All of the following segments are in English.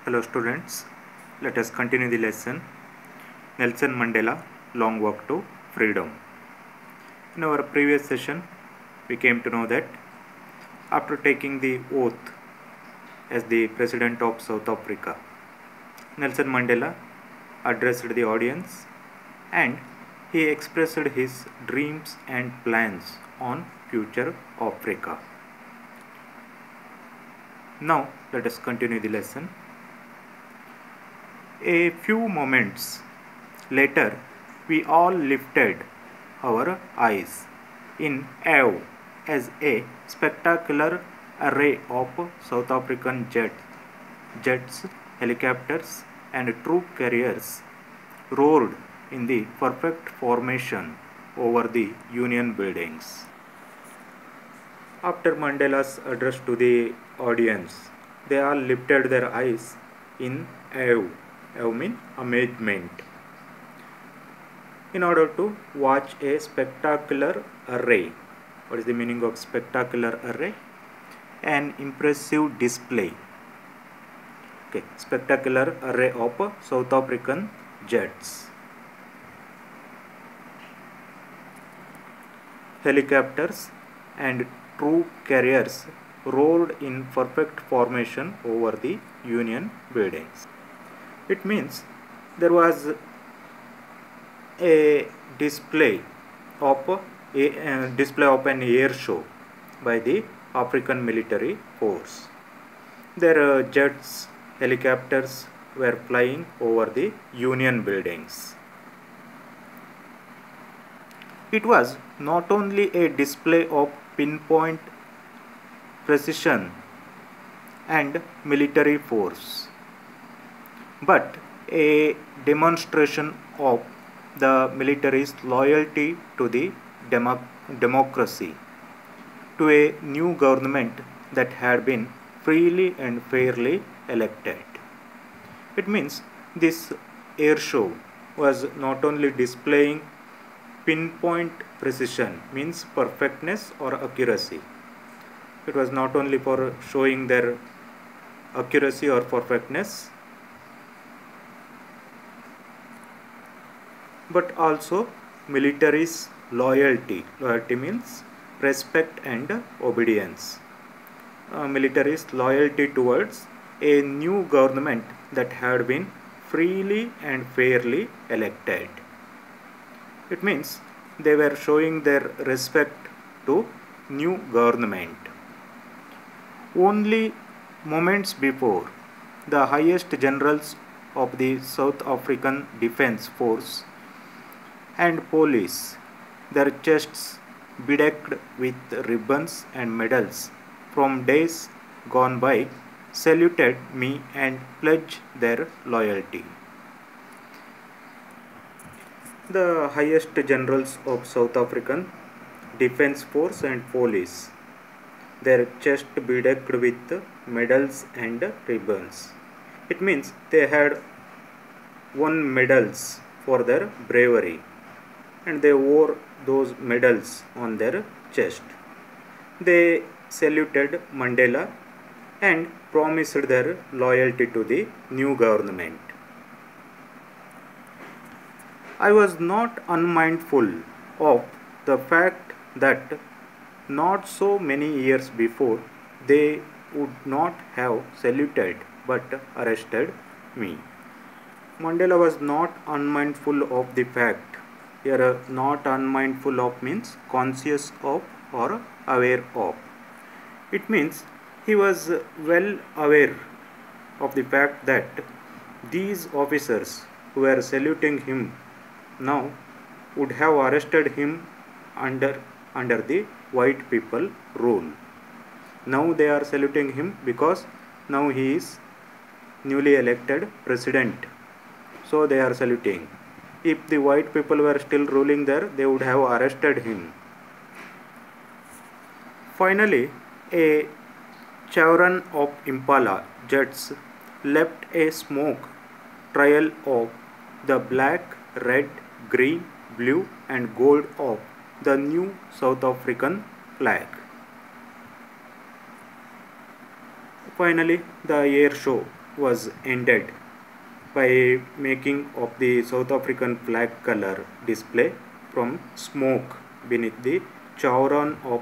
Hello students, let us continue the lesson Nelson Mandela Long Walk to Freedom. In our previous session, we came to know that after taking the oath as the President of South Africa, Nelson Mandela addressed the audience and he expressed his dreams and plans on future Africa. Now let us continue the lesson. A few moments later, we all lifted our eyes in awe as a spectacular array of South African jets, helicopters, and troop carriers roared in the perfect formation over the Union buildings. After Mandela's address to the audience, they all lifted their eyes in awe. I mean amazement, in order to watch a spectacular array. What is the meaning of spectacular array? An impressive display. Okay, spectacular array of South African jets, helicopters, and troop carriers rolled in perfect formation over the Union buildings. It means there was a display of an air show by the African military force. Their jets, helicopters were flying over the Union buildings. It was not only a display of pinpoint precision and military force, but a demonstration of the military's loyalty to the democracy, to a new government that had been freely and fairly elected. It means this air show was not only displaying pinpoint precision, means perfectness or accuracy. It was not only for showing their accuracy or perfectness, but also military's loyalty. Loyalty means respect and obedience. Military's loyalty towards a new government that had been freely and fairly elected. It means they were showing their respect to new government. Only moments before, the highest generals of the South African Defence Force and police, their chests bedecked with ribbons and medals from days gone by, saluted me and pledged their loyalty. The highest generals of South African Defence Force and police, their chest bedecked with medals and ribbons. It means they had won medals for their bravery, and they wore those medals on their chest. They saluted Mandela and promised their loyalty to the new government. I was not unmindful of the fact that not so many years before they would not have saluted but arrested me. Mandela was not unmindful of the fact. Here, not unmindful of means conscious of or aware of. It means he was well aware of the fact that these officers who were saluting him now would have arrested him under the white people rule. Now they are saluting him because now he is newly elected president. So they are saluting. If the white people were still ruling there, they would have arrested him. Finally, a chevron of Impala jets left a smoke trail of the black, red, green, blue and gold of the new South African flag. Finally, the air show was ended by making of the South African flag color display from smoke beneath the chevron of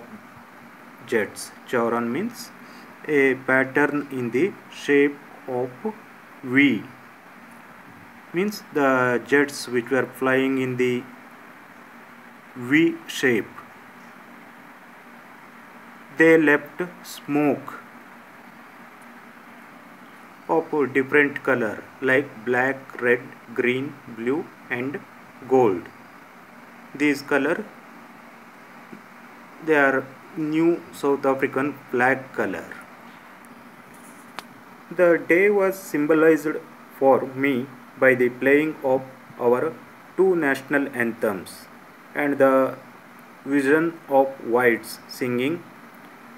jets. Chevron means a pattern in the shape of V, means the jets which were flying in the V shape, they left smoke of a different color like black, red, green, blue and gold. These color, they are new South African flag color. The day was symbolized for me by the playing of our two national anthems and the vision of whites singing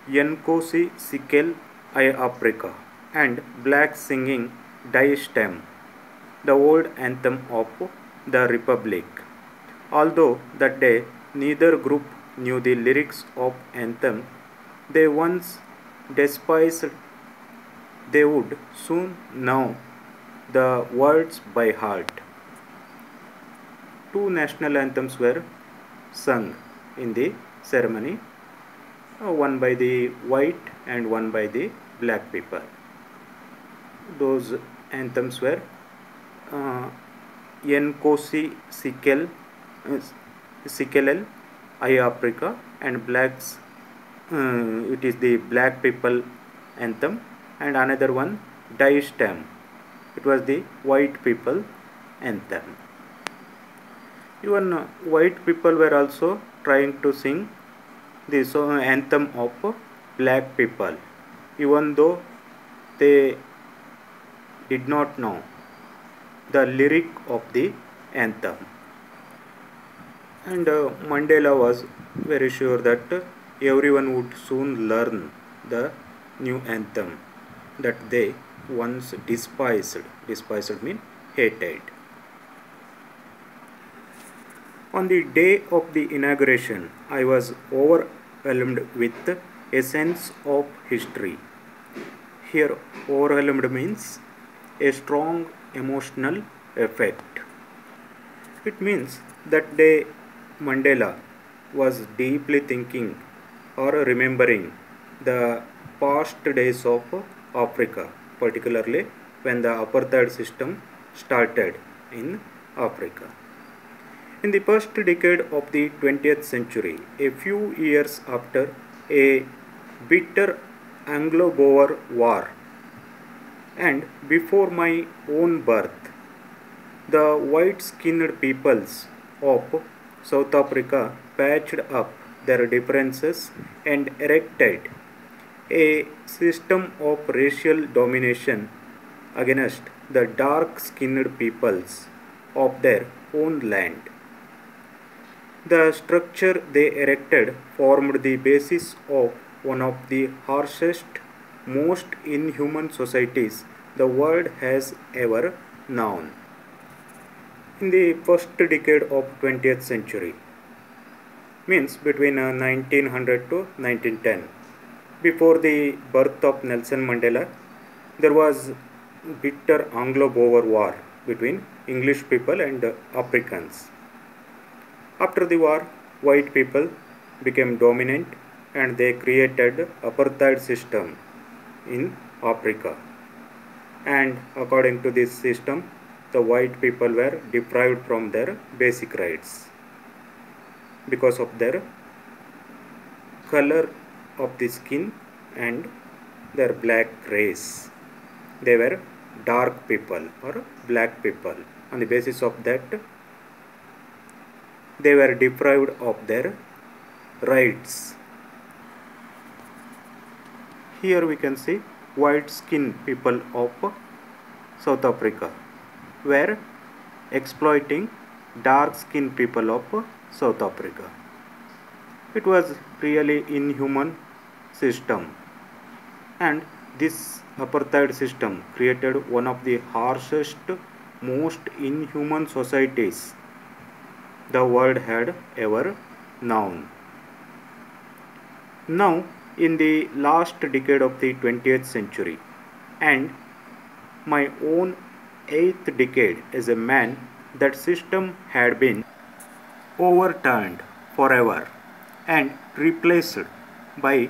Yenkosi Sikel I Africa and blacks singing Die Stem, the old anthem of the Republic. Although that day neither group knew the lyrics of anthem they once despised, they would soon know the words by heart. Two national anthems were sung in the ceremony, one by the white and one by the black people. Those anthems were Yenkosi Sikel, Sikelel I Africa, and blacks, it is the black people anthem, and another one Die Stem, it was the white people anthem. Even white people were also trying to sing the anthem of black people, even though they did not know the lyric of the anthem. And Mandela was very sure that everyone would soon learn the new anthem that they once despised. Despised means hated. On the day of the inauguration, I was overwhelmed with a sense of history. Here, overwhelmed means a strong emotional effect. It means that day Mandela was deeply thinking or remembering the past days of Africa, particularly when the apartheid system started in Africa. In the first decade of the 20th century, a few years after a bitter Anglo-Boer war and before my own birth, the white-skinned peoples of South Africa patched up their differences and erected a system of racial domination against the dark-skinned peoples of their own land. The structure they erected formed the basis of one of the harshest, most inhuman societies the world has ever known. In the first decade of 20th century, means between 1900 to 1910, before the birth of Nelson Mandela, there was bitter Anglo-Boer war between English people and Africans. After the war, white people became dominant and they created apartheid system in Africa. And according to this system, the white people were deprived from their basic rights because of their color of the skin and their black race. They were dark people or black people. On the basis of that, they were deprived of their rights. Here we can see white skinned people of South Africa were exploiting dark skinned people of South Africa. It was really inhuman system, and this apartheid system created one of the harshest, most inhuman societies the world had ever known. Now, in the last decade of the 20th century and my own eighth decade as a man, that system had been overturned forever and replaced by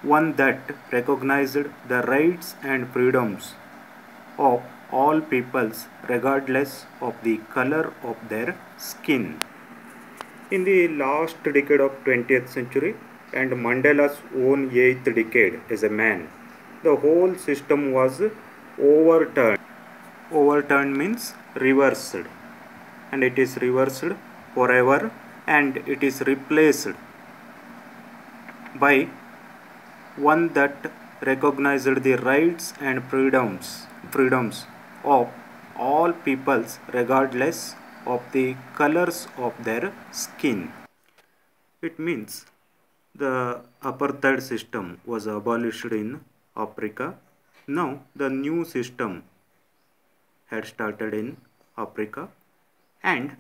one that recognized the rights and freedoms of all peoples regardless of the color of their skin. In the last decade of 20th century and Mandela's own 8th decade as a man, the whole system was overturned. Overturned means reversed, and it is reversed forever, and it is replaced by one that recognized the rights and freedoms of all peoples regardless of the colors of their skin. It means the apartheid system was abolished in Africa. Now the new system had started in Africa, and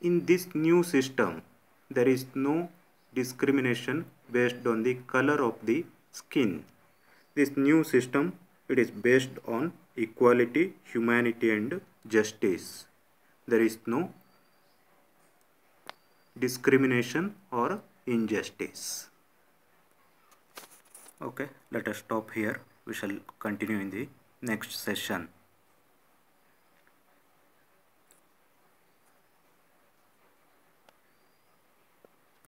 in this new system there is no discrimination based on the color of the skin. This new system, it is based on equality, humanity and justice. There is no discrimination or injustice. Okay, let us stop here. We shall continue in the next session.